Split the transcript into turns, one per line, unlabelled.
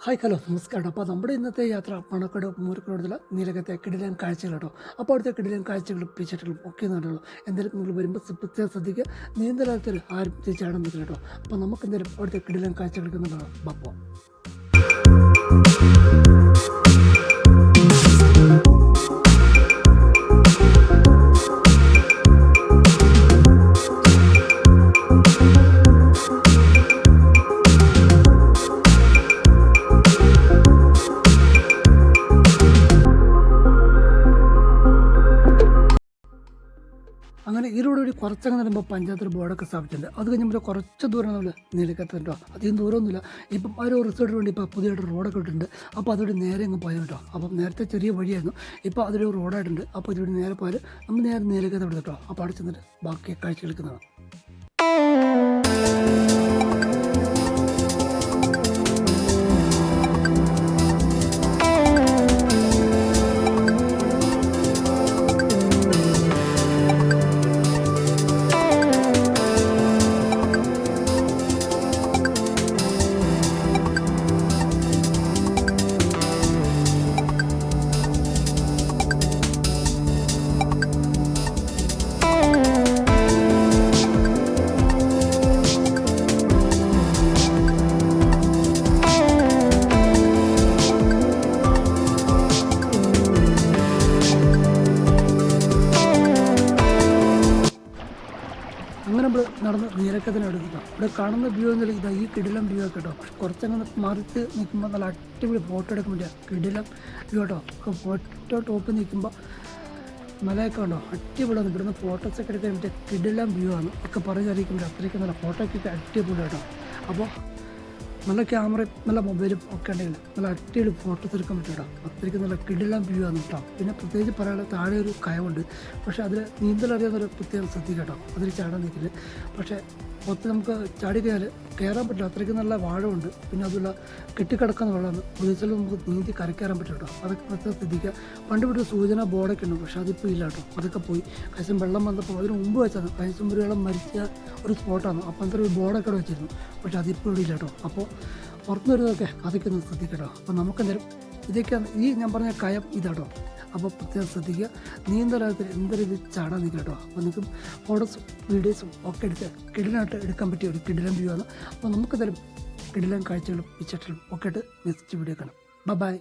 Hi hello നമസ്കാരം. അപ്പോൾ നമ്മുടെ ഇന്നത്തെ യാത്ര മണക്കാട് മൂലക്കടത്തിലെ നീലകത്തെ കിടിലൻ കാഴ്ചകൾ കേട്ടോ. അപ്പോൾ അവിടുത്തെ കിടിലൻ കാഴ്ചകളും പിച്ചട്ടുകളും ഒക്കെ നടന്നുള്ളൂ. എന്തായാലും നിങ്ങൾ വരുമ്പോൾ പ്രത്യേകം ശ്രദ്ധിക്കുക, നീന്തലത്തിൽ ആരും തിരിച്ചാടാൻ നിൽക്കില്ല കേട്ടോ. അപ്പോൾ നമുക്ക് എന്തായാലും അവിടുത്തെ കിടിലൻ കാഴ്ചകൾക്ക് നടക്കാം. ബപ്പോ അങ്ങനെ ഈ റോഡ് വഴി കുറച്ചങ്ങ് വരുമ്പോൾ പഞ്ചായത്തിൽ ബോർഡൊക്കെ സ്ഥാപിച്ചിട്ടുണ്ട്. അത് കഴിഞ്ഞപ്പോൾ കുറച്ച് ദൂരം നമ്മൾ നീലക്കത്ത് കേട്ടോ. അധികം ദൂരമൊന്നുമില്ല. ഇപ്പം ആ ഒരു റിസോർട്ടിന് വേണ്ടി ഇപ്പോൾ പുതിയതായിട്ട് റോഡൊക്കെ ഇട്ടിട്ടുണ്ട്. അപ്പോൾ അതുവഴി നേരെ അങ്ങ് പോയാൽ കേട്ടോ. അപ്പം നേരത്തെ ചെറിയ വഴിയായിരുന്നു, ഇപ്പോൾ അതൊരു റോഡായിട്ടുണ്ട്. അപ്പോൾ ഇതുവഴി നേരെ പോയാൽ നമ്മൾ നേരെ നീലക്കത്ത് അവിടെ കേട്ടോ. അപ്പോൾ അവിടെ ചെന്നിട്ട് ബാക്കി കാഴ്ച എടുക്കുന്നതാണ്. അങ്ങനെ നമ്മൾ നടന്ന് നീലക്കത്തിന് എടുത്തിട്ടാണ്. ഇവിടെ കാണുന്ന വ്യൂ എന്നല്ല, ഇതാ ഈ കിടിലം വ്യൂ ഒക്കെ കേട്ടോ. കുറച്ചങ്ങനെ മറിച്ച് നിൽക്കുമ്പോൾ നല്ല അടിപൊളി ഫോട്ടോ എടുക്കാൻ പറ്റിയ കിടിലം വ്യൂ കേട്ടോ. ഫോട്ടോ ടോപ്പ് നിൽക്കുമ്പോൾ മലയൊക്കെ ഉണ്ടോ, അടിപൊളിയാണ്. ഇവിടുന്ന് ഫോട്ടോസൊക്കെ എടുക്കാൻ പറ്റിയ കിടിലം വ്യൂ ആണ് ഒക്കെ പറഞ്ഞറിയിക്കുമ്പോൾ അത്രയ്ക്ക് നല്ല ഫോട്ടോയ്ക്കൊക്കെ അടിപൊളി കേട്ടോ. അപ്പോൾ നല്ല ക്യാമറയും നല്ല മൊബൈലും ഒക്കെ ഉണ്ടെങ്കിൽ നല്ല അടിപൊളി ഫോട്ടോസ് എടുക്കാൻ പറ്റും കേട്ടോ. അത്രയ്ക്ക് നല്ല കിടിലം വ്യൂ ആണ് കേട്ടോ. പിന്നെ പ്രത്യേകിച്ച് പറയാനുള്ള താഴെ ഒരു കയവുണ്ട്, പക്ഷേ അതിൽ നീന്തലറിയാവുന്നൊരു പ്രത്യേകം ശ്രദ്ധിക്കുക കേട്ടോ. അതിൽ ചാടാൻ നിൽക്കില്ല, പക്ഷേ മൊത്തം നമുക്ക് ചാടി കയറാൻ പറ്റില്ല. അത്രയ്ക്ക് നല്ല വാഴമുണ്ട്. പിന്നെ അതുള്ള കെട്ടിക്കിടക്കുന്ന വെള്ളമാണ്. ഒരിക്കലും നമുക്ക് നീന്തി കരക്കയറാൻ പറ്റും കേട്ടോ. അതൊക്കെ പ്രത്യേകം ശ്രദ്ധിക്കുക. പണ്ട് ഇവിടെ സൂചന ബോർഡൊക്കെ ഉണ്ട്, പക്ഷേ അതിപ്പോൾ ഇല്ല കേട്ടോ. അതൊക്കെ പോയി. കഴിച്ചും വെള്ളം വന്നപ്പോൾ അതിന് മുമ്പ് വെച്ചാണ് കഴിച്ചും ഒരു വെള്ളം മരിച്ച ഒരു സ്പോട്ടാണ്. അപ്പോൾ അത്ര ഒരു ബോർഡൊക്കെ വെച്ചിരുന്നു, പക്ഷേ അതിപ്പോൾ ഇവിടെ ഇല്ല കേട്ടോ. അപ്പോൾ പുറത്തു വരുന്നതൊക്കെ അതൊക്കെ ഒന്ന് ശ്രദ്ധിക്കട്ടോ. അപ്പോൾ നമുക്കെന്തായാലും ഇതൊക്കെയാണ് ഈ ഞാൻ പറഞ്ഞ കയം ഇതാട്ടോ. അപ്പോൾ പ്രത്യേകം ശ്രദ്ധിക്കുക. നീന്തലത്തിൽ എന്തൊരു ഇത് ചാടാൻ നിൽക്കുക കേട്ടോ. അപ്പോൾ നിങ്ങൾക്കും ഫോട്ടോസും വീഡിയോസും ഒക്കെ എടുത്ത് കിടിലായിട്ട് എടുക്കാൻ പറ്റിയ ഒരു കിടിലൻ വ്യൂ ആണ്. അപ്പോൾ നമുക്കെന്തായാലും കിടിലൻ കാഴ്ചകളും പിക്ചറും ഒക്കെ ആയിട്ട് നെക്സ്റ്റ് വീഡിയോ കാണാം. ബൈ.